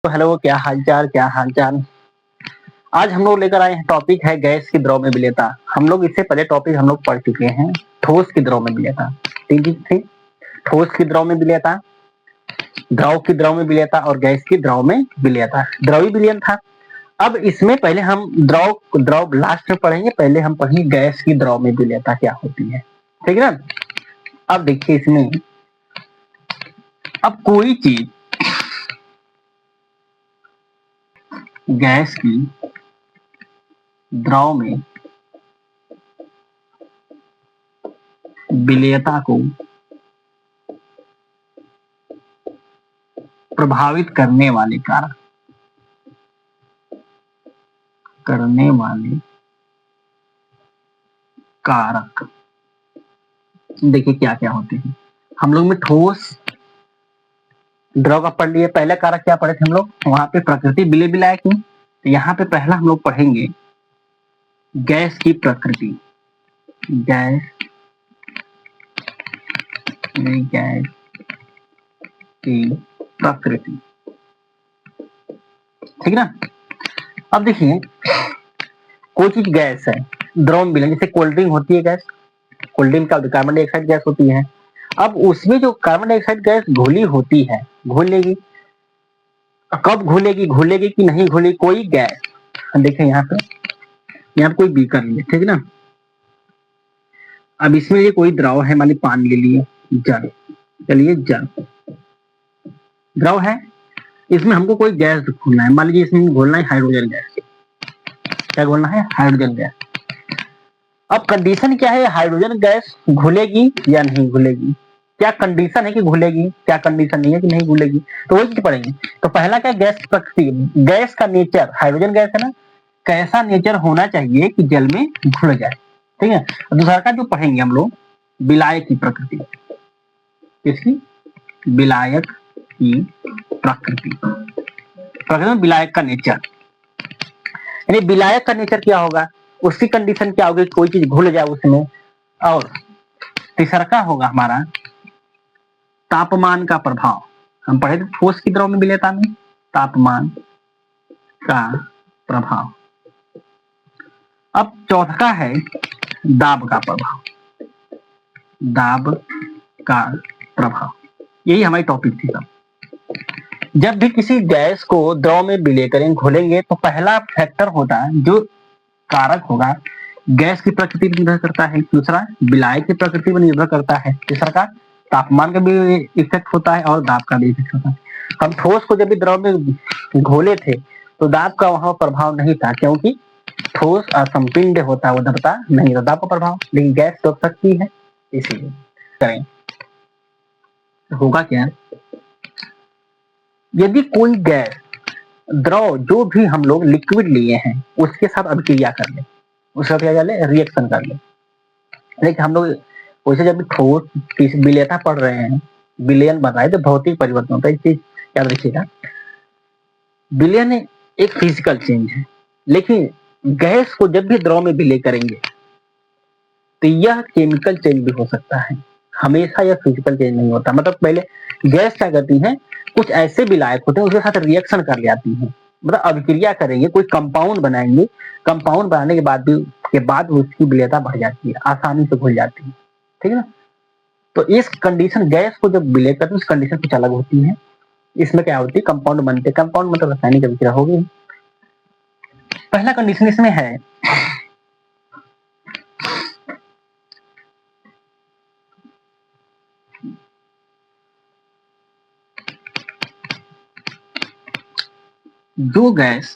तो हेलो, क्या हालचाल क्या हालचाल। आज हम लोग लेकर आए हैं टॉपिक है गैस की द्रव में विलेयता। हम लोग इससे पहले टॉपिक हम लोग पढ़ चुके हैं ठोस की द्रव में विलेयता। तीन चीज थी, ठोस की द्रव में विलेयता, द्रव की द्रव में विलेयता और गैस की द्रव में विलेयता। द्रवी विलयन था। अब इसमें पहले हम द्रव द्रव लास्ट में पढ़ेंगे, पहले हम पढ़ेंगे गैस की द्रव में विलेयता क्या होती है, ठीक है ना। अब देखिए इसमें, अब कोई चीज गैस की द्रव में विलेयता को प्रभावित करने वाले कारक देखिए क्या क्या होते हैं। हम लोग में ठोस द्रव का पढ़ लिए, पहले कारक क्या पढ़े थे हम लोग, वहां पे प्रकृति विलय विलायक की। तो यहाँ पे पहला हम लोग पढ़ेंगे गैस की प्रकृति। गैस गैस की प्रकृति, ठीक ना। अब देखिए कोई चीज गैस है, द्रव में विलयन, जैसे कोल्ड ड्रिंक होती है गैस, कोल्ड ड्रिंक का कार्बन डाइऑक्साइड गैस होती है। अब उसमें जो कार्बन डाइऑक्साइड गैस घुली होती है, घुल लेगी, कब घुलेगी, घुलेगी कि नहीं घुलेगी, कोई गैस, देखिए यहाँ पे कोई बीकर है, ठीक है ना। अब इसमें ये कोई द्रव है, मान ली पानी ले लिए, जल, चलिए जल द्रव है, इसमें हमको कोई गैस घोलना है, मान लीजिए इसमें घोलना है हाइड्रोजन गैस। क्या घोलना है? Hydrogen gas. अब कंडीशन क्या है, हाइड्रोजन गैस घुलेगी या नहीं घुलेगी, क्या कंडीशन है कि घुलेगी, क्या कंडीशन नहीं है कि नहीं घुलेगी, तो वही चीज पढ़ेंगे। तो पहला क्या, गैस प्रकृति, गैस का नेचर, हाइड्रोजन गैस है ना, कैसा नेचर होना चाहिए कि जल में घुल जाए, ठीक है। दूसरा का जो पढ़ेंगे हम लोग, विलायक की प्रकृति। किसकी? विलायक की प्रकृति। प्रकृति में विलायक का नेचर, यानी विलायक का नेचर क्या होगा, उसकी कंडीशन क्या होगी, कोई चीज घुल जाए उसमें। और तीसरा का होगा हमारा तापमान का प्रभाव। हम पढ़े थे ठोस की द्रव में विलेयता में तापमान का प्रभाव। अब चौथा है दाब का प्रभाव। दाब का प्रभाव, यही हमारी टॉपिक थी सब। जब भी किसी गैस को द्रव में विलय करेंगे, घोलेंगे, तो पहला फैक्टर होता है, जो कारक होगा, गैस की प्रकृति पर निर्भर करता है, दूसरा विलायक की प्रकृति पर निर्भर करता है, तीसरा का तापमान का भी इफेक्ट होता है और दाब का भी इफेक्ट होता है। हम ठोस को जब भी द्रव में घोले थे तो दाब का वहां प्रभाव नहीं था, क्योंकि ठोस असंपिंड होता है, वो दबता नहीं था, दाब का प्रभाव, लेकिन गैस दब सकती है, इसीलिए करें। होगा क्या, यदि कोई गैस द्रव जो भी हम लोग लिक्विड लिए हैं उसके साथ अभिक्रिया कर ले, उसका क्या कर ले, रिएक्शन कर ले। लेकिन हम लोग वैसे जब भी ठोस विलेयता पढ़ रहे हैं, विलयन बन रहा है, तो भौतिक परिवर्तन होता है, एक चीज याद रखिएगा। विलयन एक फिजिकल चेंज है, लेकिन गैस को जब भी द्रव में विलय करेंगे तो यह केमिकल चेंज भी हो सकता है, हमेशा यह फिजिकल चेंज नहीं होता। मतलब पहले गैस क्या करती है, कुछ ऐसे विलायक होते हैं उसके साथ रिएक्शन कर ले आती है, मतलब अभिक्रिया करेंगे, कोई कंपाउंड बनाएंगे, कंपाउंड बनाने के बाद उसकी विलेयता बढ़ जाती है, आसानी से घुल जाती है, ठीक है ना। तो इस कंडीशन, गैस को जब विलय करते हैं उस कंडीशन कुछ अलग होती है। इसमें क्या होती है, कंपाउंड बनते, कंपाउंड मतलब रासायनिक अभिक्रिया होगी। पहला कंडीशन इसमें है, जो गैस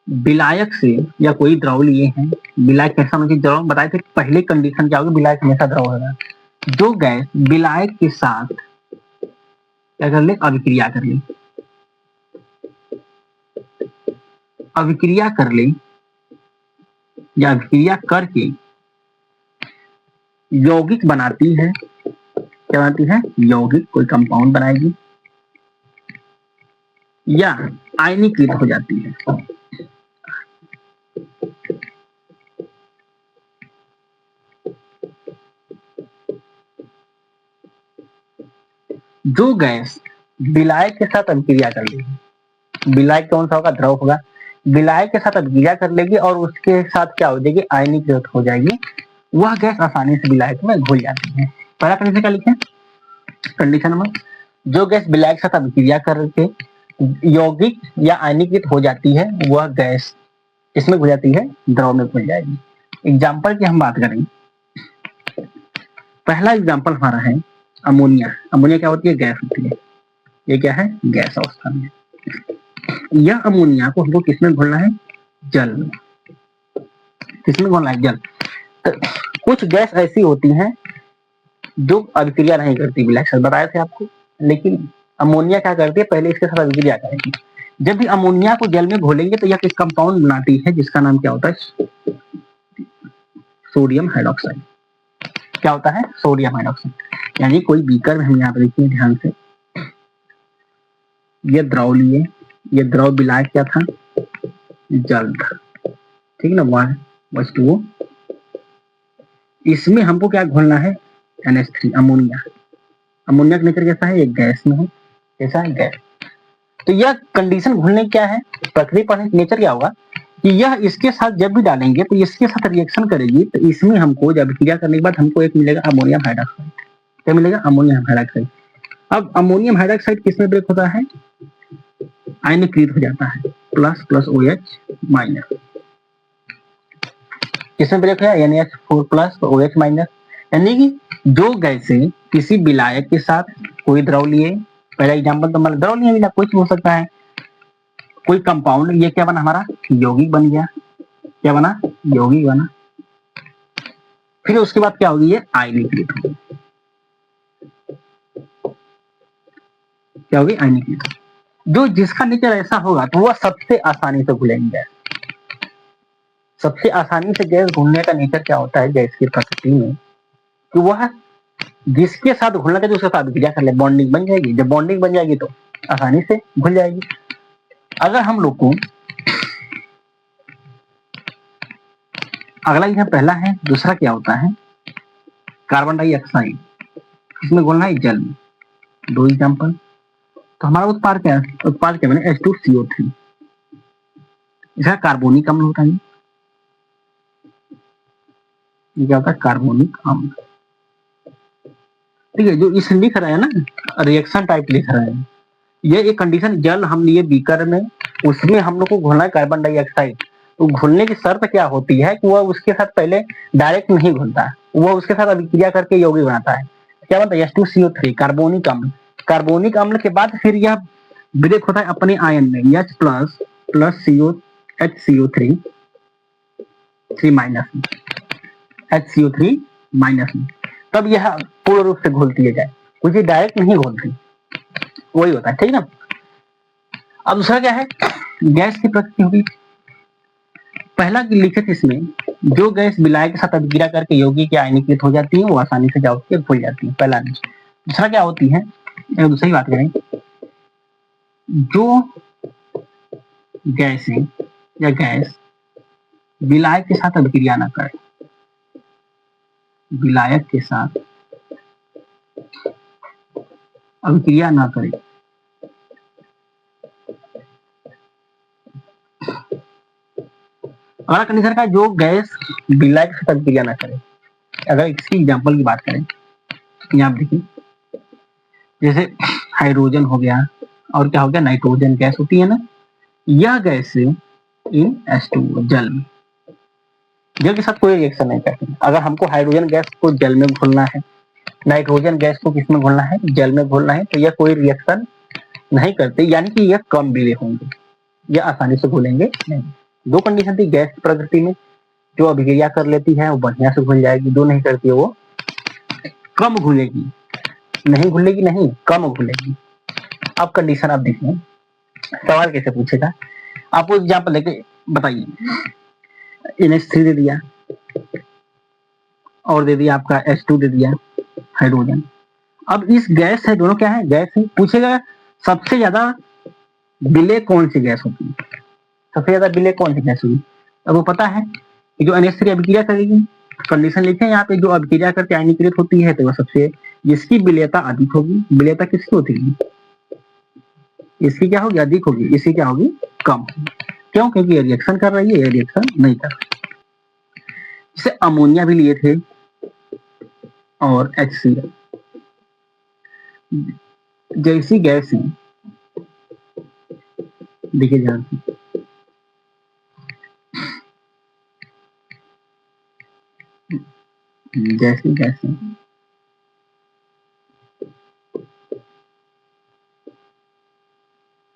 विलायक से या कोई द्रव लिए हैं, विलायक कैसा मतलब द्रव बताए थे, पहले कंडीशन क्या होगी, विलायक हमेशा द्रव होगा। जो गैस विलायक के साथ क्या कर ले, अभिक्रिया कर ले, अभिक्रिया कर ले या अभिक्रिया करके यौगिक बनाती है, क्या बनाती है, यौगिक, कोई कंपाउंड बनाएगी या आयनीकृत हो जाती है। जो गैस विलायक के साथ अभिक्रिया कर लेगी, विलायक कौन सा होगा, द्रव होगा, विलायक के साथ अभिक्रिया कर लेगी और उसके साथ क्या हो जाएगी, आयनीकृत हो जाएगी, वह गैस आसानी से विलायक में घुल जाती है। पहला कंडीशन क्या लिखे, कंडीशन नंबर, जो गैस विलायक के साथ अभिक्रिया करके यौगिक या आयनीकृत हो जाती है, वह गैस इसमें घुल जाती है, द्रव में घुल जाएगी। एग्जाम्पल की हम बात करें, पहला एग्जाम्पल हमारा है अमोनिया। अमोनिया क्या होती है, गैस होती है, ये क्या है, गैस अवस्था में। यह अमोनिया को हमको किसमें घोलना है, जल में। किसमें घोलना है, जल। तो कुछ गैस ऐसी होती हैं जो अभिक्रिया नहीं करती, विलायक बताए थे आपको, लेकिन अमोनिया क्या करती है, पहले इसके साथ अभिक्रिया करेगी। जब भी अमोनिया को जल में घोलेंगे तो यह एक कंपाउंड बनाती है जिसका नाम क्या होता है, सोडियम हाइड्रोक्साइड। क्या होता है, सोडियम हाइड्रोक्साइड। यानी कोई बीकर में हम यहाँ पे देखिए ध्यान से, ये द्रव लिए, ये द्रव विलायक क्या था, जल था, ठीक ना, H2O। इसमें हमको क्या घोलना है, NH3, अमोनिया। अमोनिया का नेचर कैसा है, एक गैस में है, कैसा है, गैस। तो यह कंडीशन घुलने क्या है, प्रक्रिया पढ़ने नेचर क्या होगा कि यह इसके साथ जब भी डालेंगे तो इसके साथ रिएक्शन करेगी, तो इसमें हमको जब अभिक्रिया करने के बाद हमको एक मिलेगा अमोनियम हाइड्रोक्साइड। क्या मिलेगा, अमोनियम हाइड्रोक्साइड। अब अमोनियम हाइड्रोक्साइड किसमें ब्रेक होता है, आयनीकृत हो जाता है, प्लस प्लस OH माइनस। किसमें ब्रेक है, NH4 प्लस OH माइनस। यानी कि जो गैसें किसी विलायक के साथ कोई द्रव लिए, पहला एग्जाम्पल तो मतलब द्रव नहीं मिला, कुछ हो सकता है, कोई कंपाउंड, ये क्या बना हमारा, यौगिक बन गया। क्या बना, यौगिक बना। फिर उसके बाद क्या होगी, ये आयनीकृत होगी। क्या होगी, आयनीकृत। जो जिसका नेचर ऐसा होगा तो वह सबसे आसानी से घुलेंगे। सबसे आसानी से गैस घुलने का नेचर क्या होता है गैस की प्रकृति में, कि वह जिसके साथ घुलना चाहिए उसके साथ अभिक्रिया कर ले, बॉन्डिंग बन जाएगी। जब बॉन्डिंग बन जाएगी तो आसानी से घुल जाएगी। अगर हम लोग को अगला यह पहला है, दूसरा क्या होता है, कार्बन डाइऑक्साइड, इसमें घुलना है जल में। दो एग्जाम्पल, तो हमारा उत्पाद क्या है, उत्पाद क्या बने, H2CO3। इसका कार्बोनिक अम्ल होता है, ये क्या होता है, कार्बोनिक अम्ल। ठीक है, जो इस लिख रहे हैं ना, रिएक्शन टाइप लिख रहे हैं, ये एक कंडीशन जल हम लिए बीकर में, उसमें हम लोग को घुलना है कार्बन डाइऑक्साइड। तो घुलने की शर्त क्या होती है कि वह उसके साथ पहले डायरेक्ट नहीं घुलता है, वह उसके साथ अभिक्रिया करके यौगिक बनाता है। क्या बनता है, H2CO3, कार्बोनिक अम्ल। कार्बोनिक अम्ल के बाद फिर यह ब्रेक होता है अपने आयन में, H plus plus HCO3 3 minus में, HCO3 माइनस में, तब यह पूर्ण रूप से घुलती है जाए, कुछ डायरेक्ट नहीं घुलती, वही होता है, ठीक ना। अब दूसरा क्या है, गैस की प्रकृति होगी। पहला लिखित इसमें, जो गैस विलायक के साथ अभिक्रिया करके यौगिक या आयनीकृत हो जाती है वो आसानी से क्या होती है, घुल जाती है, पहला नहीं। दूसरा क्या होती है, दूसरी बात करें, जो गैसें या गैस विलायक के साथ अभिक्रिया ना करे, विलायक के साथ अभिक्रिया ना करे, अगला कंडीशन का, जो गैस विलायक के साथ अभिक्रिया ना करे। अगर इसकी एग्जांपल की बात करें, यहाँ देखिए, जैसे हाइड्रोजन हो गया और क्या हो गया, नाइट्रोजन गैस होती है ना, यह गैस इन H2O, जल में, जल के साथ कोई रिएक्शन नहीं करती। अगर हमको हाइड्रोजन गैस को जल में घोलना है, नाइट्रोजन गैस को किसमें घोलना है, जल में घोलना है, तो यह कोई रिएक्शन नहीं करते, यानी कि यह कम विलेय होंगे, यह आसानी से घुलेंगे नहीं। दो कंडीशन थी गैस की प्रकृति में, जो अभिक्रिया कर लेती है वो बढ़िया से घुल जाएगी, जो नहीं करती है वो कम घुलेगी, नहीं घुलेगी, नहीं कम घुलेगी। अब कंडीशन आप देखिए, सवाल कैसे पूछेगा, आपको एग्जाम्पल लेके बताइए, NH3 दे दिया और दे दिया आपका H2 दे दिया, हाइड्रोजन। अब इस गैस है, दोनों क्या है, गैस है, पूछेगा सबसे ज्यादा विलेय कौन सी गैस होती है, सबसे ज्यादा विलेय कौन सी गैस होगी। अब वो पता है कि जो NH3 अभिक्रिया करेगी, कंडीशन लिखे यहाँ पे, जो अभिक्रिया करके आयनीकृत होती है तो वह सबसे इसकी विलेयता अधिक होगी। विलेयता किसकी होती है? इसकी क्या होगी? अधिक होगी। इसकी क्या होगी? कम। क्यों? क्योंकि ये रिएक्शन कर रही है, ये रिएक्शन नहीं कर रही। जैसे अमोनिया भी लिए थे और HCl जैसी गैस है, देखिए ध्यान से, जैसी गैस है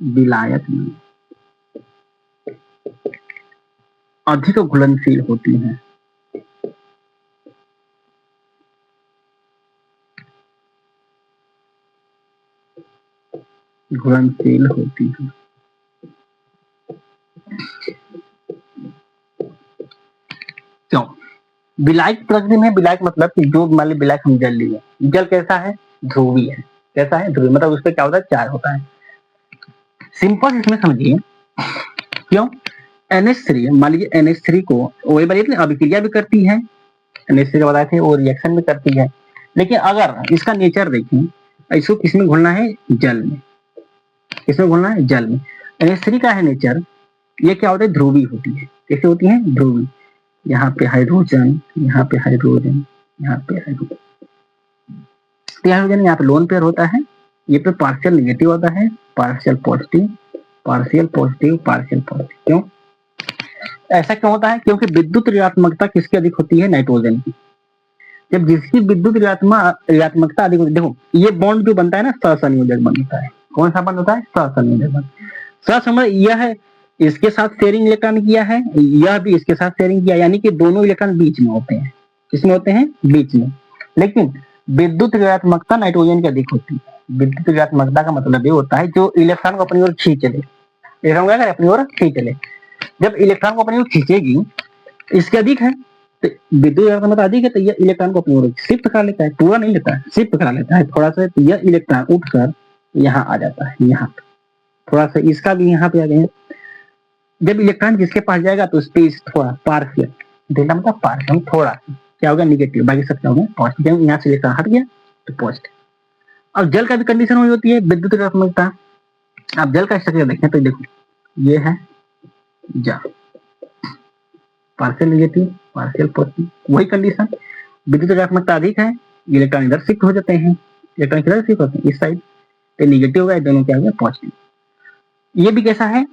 विलायक में अधिक घुलनशील होती है, घुलनशील होती है। क्यों? विलायक प्रकृति में, विलायक मतलब कि जो मान ली विलायक हम जल लिए, जल कैसा है? ध्रुवीय है। कैसा है? ध्रुवीय, मतलब उसपे क्या होता है? चार्ज होता है। सिंपल इसमें समझिए। क्यों? NH3, मान लीजिए NH3 को वही बताइए अभिक्रिया भी करती है, NH3 का बताए थे, वो रिएक्शन भी करती है। लेकिन अगर इसका नेचर देखें, इसको किसमें घुलना है? जल में। किसमें घुलना है? जल में। NH3 का है नेचर, ये क्या होता है? ध्रुवीय होती है। कैसे होती है? ध्रुवीय। यहाँ पे हाइड्रोजन, यहाँ पे हाइड्रोजन, यहाँ पे हाइड्रोजन, यहाँ पे लोन पेयर होता है, ये पे पार्शियल निगेटिव होता है, partial positive, partial positive, partial positive. क्यों ऐसा क्यों होता है? क्योंकि विद्युत ऋणात्मकता किसकी अधिक होती है? नाइट्रोजन की। जब जिसकी विद्युत ऋणात्मकता अधिक होती है, देखो ये बॉन्ड जो बनता है ना, सहसंयोजक बंध होता है। कौन सा बंध होता है? सहसंयोजक बंध। सहसंयोजक यह है, इसके साथ शेयरिंग इलेक्ट्रॉन किया है, यह भी इसके साथ शेयरिंग किया, यानी कि दोनों इलेक्ट्रॉन बीच में होते हैं। किसमें होते हैं? बीच में। लेकिन विद्युत ऋणात्मकता नाइट्रोजन की अधिक होती है। विद्युत ऋणात्मकता का मतलब ये होता है जो इलेक्ट्रॉन को अपनी ओर खींच ले, इलेक्ट्रॉन क्या करे? अपनी ओर खींच ले। जब इलेक्ट्रॉन को अपनी ओर खींचेगी, इसके अधिक है, तो विद्युत ऋणात्मकता अधिक है, तो यह इलेक्ट्रॉन को अपनी ओर शिफ्ट करा लेता है, पूरा नहीं लेता है, शिफ्ट करा लेता है थोड़ा सा। तो यह इलेक्ट्रॉन उठकर यहाँ आ जाता है, यहाँ पे थोड़ा सा, इसका भी यहाँ पे आ गया। जब इलेक्ट्रॉन जिसके पास जाएगा तो स्पेस थोड़ा पार्शियल, डेल्टा मतलब पार्शियल, थोड़ा क्या होगा? निगेटिव, बाकी सब क्या होगा? पॉजिटिव। यहाँ से इलेक्ट्रॉन हट गया तो पॉजिटिव। अब जल का भी कंडीशन हुई होती है विद्युत ऋणात्मकता। आप जल का स्ट्रक्चर देखें तो देखो, ये है जल, पार्शियल निगेटिव, पार्शियल पॉजिटिव, वही कंडीशन। विद्युत ऋणात्मकता अधिक है, इलेक्ट्रॉन इधर शिफ्ट हो जाते हैं, इलेक्ट्रॉन किधर शिफ्ट होते हैं? इस साइड। तो निगेटिव होगा, दोनों क्या हो गया? पॉजिटिव। ये भी कैसा है?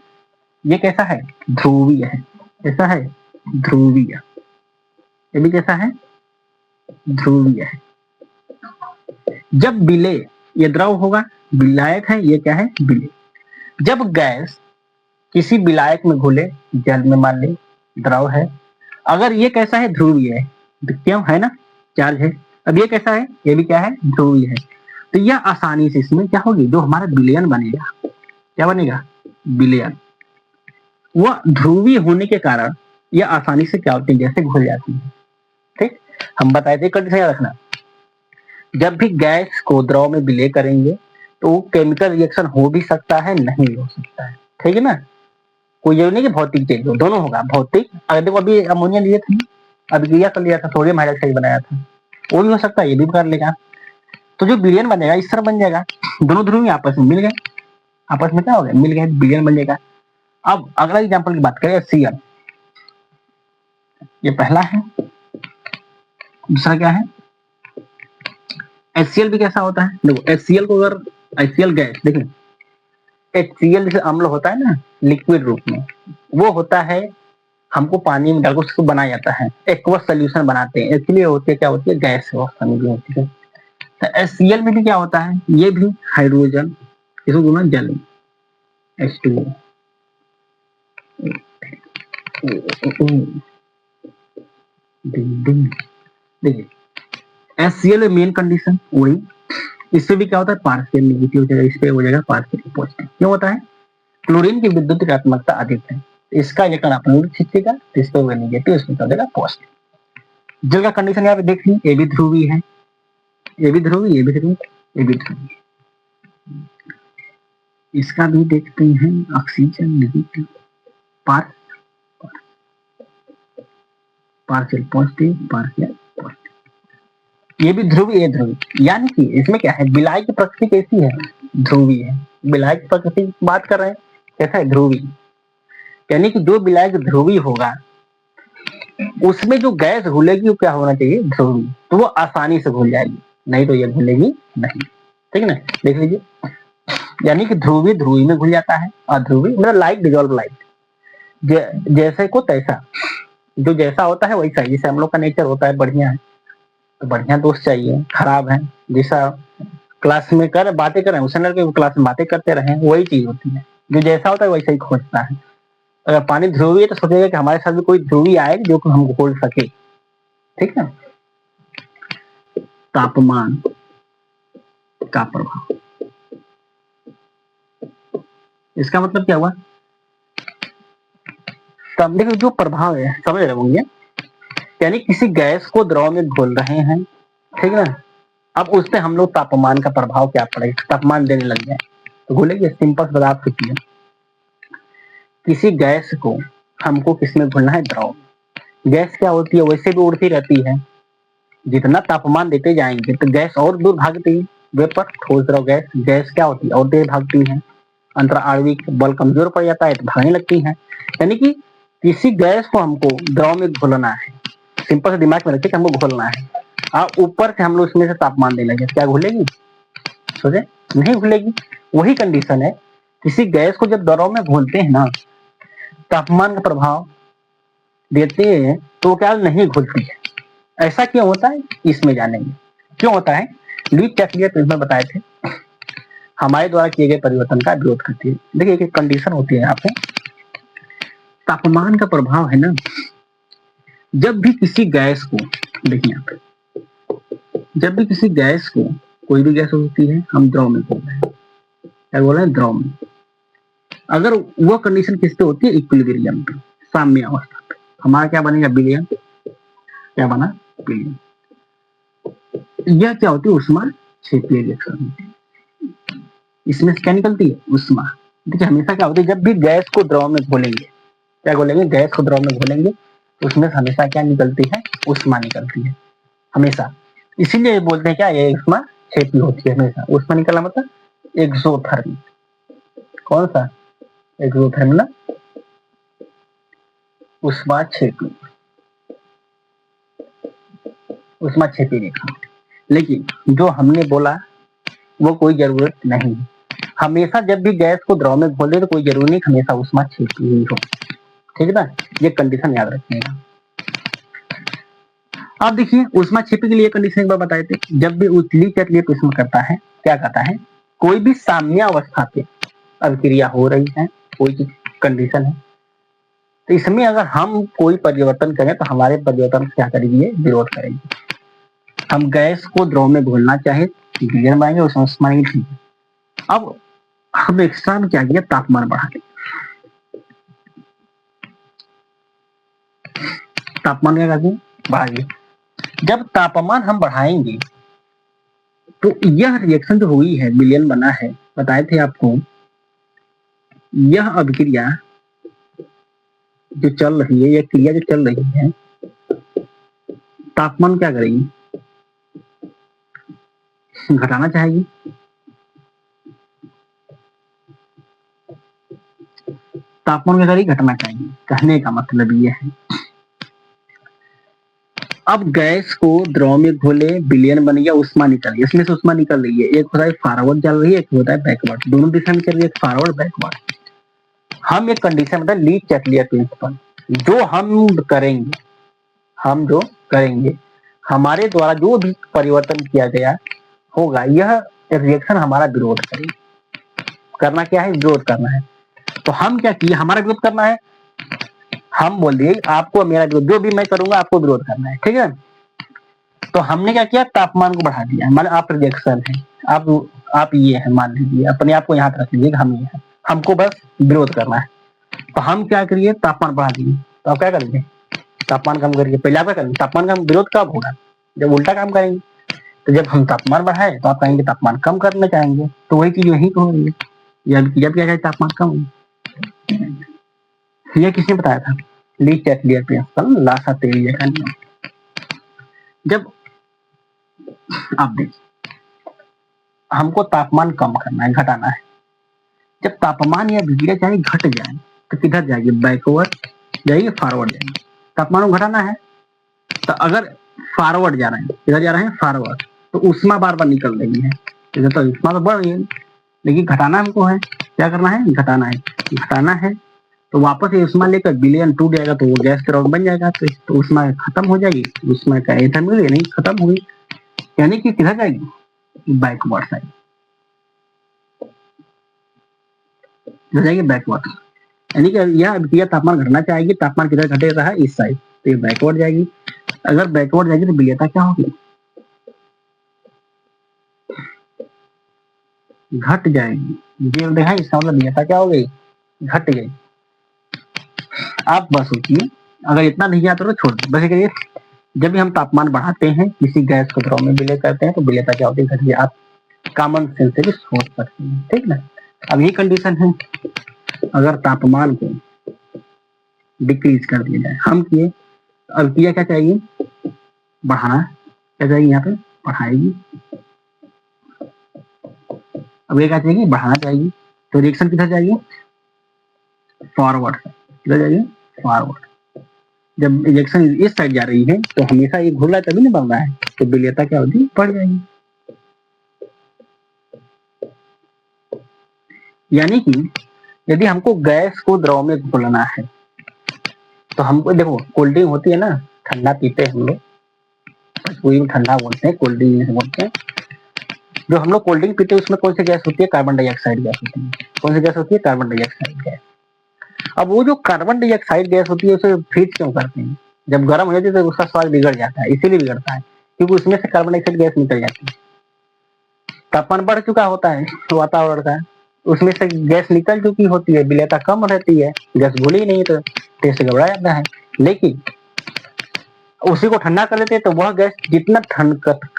ये कैसा है? ध्रुवीय है। कैसा है? ध्रुवीय। ये भी कैसा है? ध्रुवीय है। जब विलेय, ये द्रव होगा, विलायक है, ये क्या है? विलेय। जब गैस किसी विलायक में घुले, जल में मान ले द्रव है, अगर ये कैसा है? ध्रुवीय है। क्यों? है ना, चार्ज है। अब ये कैसा है? ये भी क्या है? ध्रुवीय है। तो यह आसानी से इसमें क्या होगी? जो हमारा विलयन बनेगा, क्या बनेगा? विलयन। वह ध्रुवीय होने के कारण यह आसानी से क्या होती है? जैसे घुल जाती है। ठीक, हम बताए थे, कंडीशन याद रखना। जब भी गैस को द्रव में विलय करेंगे तो केमिकल रिएक्शन हो भी सकता है, नहीं हो सकता है। ठीक है ना, कोई ये नहीं कि भौतिक चेंज हो, दोनों होगा। भौतिक, अगर देखो अभी अमोनिया लिए थे, अभिक्रिया कर लिया था, सोडियम हाइड्रोक्साइड बनाया था, वो भी हो सकता है, ये भी कर लेगा। तो जो विलयन बनेगा इस तरह बन जाएगा, दोनों ध्रुव आपस में मिल गए, आपस में क्या हो गया? मिल गए, विलयन बन जाएगा। अब अगला एग्जाम्पल की बात करें, HCl। ये पहला है, दूसरा क्या है? HCl भी कैसा होता है? देखो HCl को, अगर HCl गैस देखें, HCl जैसे अम्ल होता है ना लिक्विड रूप में, वो होता है, हमको पानी में डालकर उसको बनाया जाता है, एक्वस सोल्यूशन बनाते हैं, इसलिए होती है क्या होती है? गैस अवस्था में भी होती है। तो HCl में भी क्या होता है? ये भी हाइड्रोजन, इसको बोलना जल, H2O। देखिए HCl में मेन कंडीशन वही, इससे भी क्या होता है? पार्शियल निगेटिव हो जाएगा, इस पे हो जाएगा पार्शियल पॉजिटिव। क्यों होता है? क्लोरीन की विद्युत ऋणात्मकता अधिक है, इसका इलेक्ट्रॉन अपनी ओर खींचेगा, तो इस पे होगा निगेटिव, इसमें क्या हो जाएगा? पॉजिटिव। जल का कंडीशन यहाँ पे देख ली, ये भी ध्रुवीय है, ये भी ध्रुवीय, ये भी ध्रुवीय, ये भी ध्रुवीय। इसका भी देखते हैं, oxygen negative, partial positive, partial positive. ये भी ध्रुवीय, ये ध्रुवीय। यानी कि इसमें क्या है, बिलाई की प्रकृति कैसी है, ध्रुवीय है। बिलाई की प्रकृति की बात कर रहे हैं, कैसा है, ध्रुवीय। यानी कि जो बिलाई ध्रुवीय होगा उसमें जो गैस घुलेगी वो क्या होना चाहिए, ध्रुवीय, तो वो आसानी से घुल जाएगी, नहीं तो ये घुलेगी नहीं। ठीक है ना, देख लीजिए। यानी कि ध्रुवीय ध्रुवीय में घुल जाता है, अध्रुवीय मतलब लाइट डिजोल्व लाइट, जैसे को तैसा, जो जैसा होता है वैसा। जैसे हम लोग का नेचर होता है बढ़िया है तो बढ़िया दोस्त चाहिए, खराब है जैसा क्लास में कर बातें कर रहे हैं उसे ना कि क्लास में बातें करते रहे, वही चीज होती है। जो जैसा होता है वैसा ही खोजता है। अगर पानी ध्रुवीय है तो सोचेगा कि हमारे साथ भी कोई ध्रुवीय आए जो कि हम घोल सके। ठीक है। तापमान का प्रभाव, इसका मतलब क्या हुआ, तब देखो जो प्रभाव है समझ रहे होंगे, यानी किसी गैस को द्रव में घोल रहे हैं, ठीक है ना। अब उस पे हम लोग तापमान का प्रभाव क्या पड़ेगा, तापमान देने लग जाए तो घुलेगी। सिंपल सी बात आप सोचिए, किसी गैस को हमको किसमें घोलना है, द्रव। गैस क्या होती है, वैसे भी उड़ती रहती है, जितना तापमान देते जाएंगे तो गैस और दूर भागती है। वेपर, ठोस, द्रव, गैस। गैस क्या होती है, और देर भागती है। अंतर आणविक बल कमजोर पड़ जाता है तो भागने लगती है। यानी कि किसी गैस को हमको द्रव में घोलना है, सिंपल से दिमाग में रखिए कि हमको घोलना है। ऊपर से हम लोग उसमें से तापमान दे लगे, क्या घुलेगी, सोचे, नहीं घुलेगी। वही कंडीशन है, किसी गैस को जब द्रव में घोलते हैं ना, तापमान का प्रभाव देते हैं तो क्या नहीं घुलती है। ऐसा क्यों होता है, इसमें जानेंगे क्यों होता है। लीच चैटलियर इसमें बताए थे, हमारे द्वारा किए गए परिवर्तन का विरोध करती है। देखिए एक कंडीशन होती है यहाँ पे, तापमान का प्रभाव है ना, जब भी किसी गैस को, देखिए यहाँ पे, जब भी किसी गैस को, कोई भी गैस होती है, हम द्रव में बोल रहे हैं, क्या बोल रहे हैं, द्रव में। अगर वो कंडीशन किस पे होती है, इक्विलिब्रियम पे, साम्य अवस्था पे, हमारा क्या बनेगा, विलयन। क्या बना, विलयन। यह क्या होती है, उष्मा क्षेत्रीय रिएक्शन होती है। इसमें क्या निकलती है, उष्मा। देखिए हमेशा क्या होती है, जब भी गैस को द्रव में घोलेंगे, क्या घोलेंगे, गैस को द्रव में घोलेंगे तो उसमें हमेशा क्या निकलती है, उष्मा निकलती है हमेशा। इसीलिए बोलते हैं क्या, ये उष्मा क्षेत्रीय होती है हमेशा। उष्मा निकलना मतलब एक्सोथर्मिक। कौन सा, एक्सोथर्मिक, उष्मा क्षेत्रीय, उष्मा क्षेत्रीय रेखा। लेकिन जो हमने बोला वो कोई जरूरत नहीं है। हमेशा जब भी गैस को द्रव में घोले तो कोई जरूरी नहीं हमेशा उष्मा क्षेत्रीय ही हो। ठीक है ना, ये कंडीशन याद रखिएगा। अब देखिए उष्मा क्षेत्रीय के लिए कंडीशन एक बार बताए थे, जब भी उथली चटली प्रश्न करता है, क्या कहता है, कोई भी साम्य अवस्था पे अभिक्रिया हो रही है, कोई कंडीशन है, तो इसमें अगर हम कोई परिवर्तन करें तो हमारे परिवर्तन क्या करेगी, विरोध करेगी। हम गैस को द्रव में घोलना चाहे विलयन बनाएंगे, उसमें उष्मा नहीं, ठीक है। अब हम एक्स्ट्रा में क्या किया, तापमान बढ़ा दिया। तापमान क्या कर दिया, बढ़ा दिया। जब तापमान हम बढ़ाएंगे तो यह रिएक्शन जो हुई है, विलयन बना है, बताए थे आपको, यह अभिक्रिया जो चल रही है, यह क्रिया जो चल रही है, तापमान क्या करेगी, घटाना चाहेगी। तापमान क्या करेगी, घटना चाहेगी। कहने का मतलब यह है, अब गैस को द्रव में घोले, विलयन बन गया, उष्मा निकल गई, इसमें से उष्मा निकल रही है। एक होता है फॉरवर्ड चल रही है, एक होता है बैकवर्ड, दोनों दिशा में चल रही है, फॉरवर्ड बैकवर्ड। हम एक कंडीशन मतलब लीच चैटलियर प्रिंसिपल, जो हम करेंगे, हम जो करेंगे, हमारे द्वारा जो भी परिवर्तन किया गया होगा, यह रिएक्शन हमारा विरोध करेगी। करना क्या है, विरोध करना है। तो हम क्या किए, हमारा विरोध करना है, हम बोल दिए आपको मेरा विरोध, जो भी मैं करूंगा आपको विरोध करना है, ठीक है। तो हमने क्या किया, तापमान को बढ़ा दिया, मतलब आप रिजेक्शन है, आप ये है, मान लीजिए अपने आप को यहाँ रख लीजिए, हम ये है, हमको बस विरोध करना है। तो हम क्या करिए, तापमान बढ़ा दिए। तो आप क्या करेंगे, तापमान कम करिए। पहले आप क्या करेंगे, तापमान का विरोध कब होगा, जब उल्टा काम करेंगे। तो जब हम तापमान बढ़ाए तो आप कहेंगे तापमान कम करना चाहेंगे, तो वही चीज वही हो रही है। जब क्या कहे, तापमान कम हो। ये किसने बताया था, लीच चैटलियर प्रिंसिपल, लासा तेलिया का नियम। जब अब देखिए, हमको तापमान कम करना है, घटाना है। जब तापमान या विक्रिया चाहे घट जाए तो किधर जाएगी, बैकवर्ड जाएगी, फॉरवर्ड जाएगी। तापमान को घटाना है तो अगर फॉरवर्ड जा रहे हैं, किधर जा रहे हैं, फॉरवर्ड, तो ऊष्मा बार बार निकल रही है, इधर तो ऊष्मा तो बढ़ रही है, लेकिन घटाना हमको है, क्या करना है, घटाना है। घटाना है तो वापस ये ऊष्मा लेकर विलयन टूट जाएगा तो वो गैस के राउंड बन जाएगा, तो ऊष्मा खत्म हो जाएगी, ऊष्मा का ईंधन मिल गया, नहीं खत्म हुई, यानी कि किधर जाएगी, बैकवर्ड साइड जाएगी, बैकवर्ड। यानी कि यह अभिक्रिया तापमान घटना चाहेगी, तापमान किधर घटेगा है, इस साइड, तो ये बैकवर्ड जाएगी। अगर बैकवर्ड जाएगी तो विलेयता क्या होगी, घट जाएगी। ये देखा, इसका मतलब विलेयता क्या हो गई, घट गई। आप बस सोचिए, अगर इतना नहीं आता तो छोड़ दो, बस करिए, जब भी हम तापमान बढ़ाते हैं किसी गैस को द्रव में विलय करते हैं तो विलेयता क्या होती है, घट गई। आप कॉमन सेंस से भी सोच सकते हैं, ठीक ना। अब ये कंडीशन है, अगर तापमान को डिक्रीज कर दिया जाए, हम किए, अब किया क्या चाहिए, बढ़ाना, क्या चाहिए यहाँ पे, बढ़ाएगी। अब ये क्या चाहिए, बढ़ाना चाहिए, तो रिएक्शन किधर जाएगी, फॉरवर्ड, किधर जाएगी, फॉरवर्ड। जब रिएक्शन इस साइड जा रही है तो हमेशा ये घूर रहा है तभी नहीं बन रहा है, तो विलेयता क्या होगी, बढ़ जाएगी। यानी कि यदि हमको गैस को द्रव में घोलना है तो हमको देखो, कोल्ड ड्रिंक होती है ना, ठंडा पीते हैं हम लोग, कोई भी ठंडा बोलते हैं, कोल्ड ड्रिंक बोलते हैं। जो हम लोग कोल्ड ड्रिंक पीते हैं उसमें कौन सी गैस होती है, कार्बन डाइऑक्साइड गैस होती है। कौन सी गैस होती है, कार्बन डाइऑक्साइड गैस। अब वो जो कार्बन डाइऑक्साइड गैस होती है उसे फ्रीज क्यों करते हैं, जब गर्म हो जाती है तो उसका स्वाद बिगड़ जाता है, इसीलिए बिगड़ता है क्योंकि उसमें से कार्बन डाइऑक्साइड गैस निकल जाती है। तापमान बढ़ चुका होता है वातावरण का, उसमें से गैस निकल चुकी होती है, विलेयता कम रहती है, गैस घुली नहीं तो टेस्ट गड़बड़ा जाता है। लेकिन उसी को ठंडा कर लेते हैं तो वह गैस जितना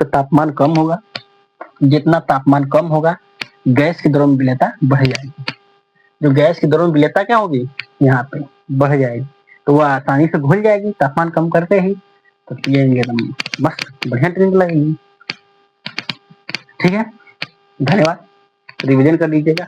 तापमान कम होगा, जितना तापमान कम होगा, गैस की द्रव में विलेयता बढ़ जाएगी। जो गैस की द्रव में विलेयता क्या होगी, यहाँ पे बढ़ जाएगी, तो वह आसानी से घुल जाएगी तापमान कम करते ही, तो पिएंगे एकदम मस्त बढ़िया ड्रिंक लगेगी। ठीक है, धन्यवाद, रिवीजन कर लीजिएगा।